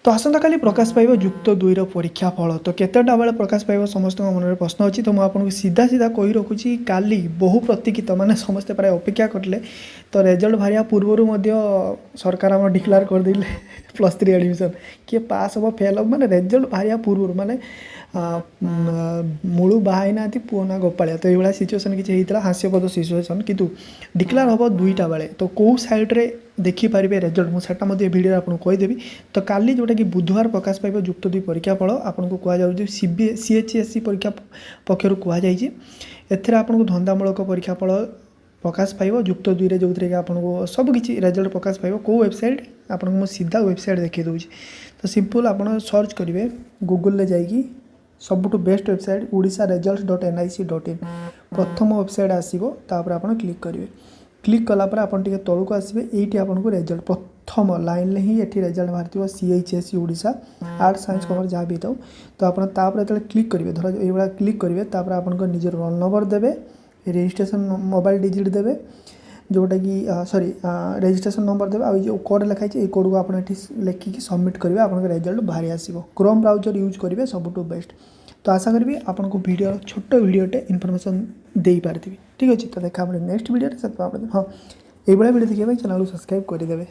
तो आसंता काली प्रकाश पाइब युक्त 2 परीक्षा फल तो केतेटा बेले प्रकाश पाइब समस्त मन प्रश्न अच्छी तो मुझे सीधा सीधा कही रखुची काली बहु प्रतीक्षित माने समस्ते प्राय अपेक्षा करले तो रिजल्ट बाहर पूर्वर सरकार आम डिक्लेयर करदे +3 एडमिशन किए पास हम फेल हम माने रिजल्ट बाहर पूर्व माने मूलू बाहर ना पुओ ना गोपालिया तो ये सिचुएसन किसी होता हास्यपद सिचुएसन किंतु डिक्लेयर हम 2टा बेले तो कौ साइड्रे देखिपारे रिजल्ट मुझे भिडियो आपको कहीदेवी तो काली जोटा कि बुधवार प्रकाश पाइब युक्त 2 परीक्षा फल आपको कहुच्छे CHSE परीक्षा पक्षर कहुई एथेर आपको धंदामूलक परीक्षा फल प्रकाश पाइब युक्त 2 रे जो थे कि आपको सबकि रिजल्ट प्रकाश पाइब कौ वेबसाइट आपको सीधा वेबसाइट देखी दूँ तो सिंपल आप सर्च करेंगे गूगल जाकि सबुठ बेस्ट वेबसाइट odisha-results.nic.in प्रथम वेबसाइट आसो आप क्लिक करेंगे क्लिक कलापर आप तौक आसवे ये आपको रिजल्ट प्रथम लाइन ही ये रिजल्ट बाहर CHSE Odisha art science commerce जहाँ भी था तो आप क्लिक करेंगे धर ये क्लिक करेंगे आप निज रोल नंबर देवे रजिस्ट्रेशन मोबाइल डिजिट देवे जोटा कि सॉरी रजिस्ट्रेशन नंबर देवे आ जो कोड लिखाई ये कोड को आप लिखिकी सबमिट करेंगे आपको रिजल्ट बाहरी आसो क्रोम ब्राउजर यूज करेंगे सबुठ बेस्ट तो आशा करी आपको वीडियो छोट वीडियोटे इनफॉरमेशन दे पारि ठीक अच्छे तो देखा नेक्स्ट वीडियो हाँ ये वीडियो देखिए चैनल को सब्सक्राइब करदे।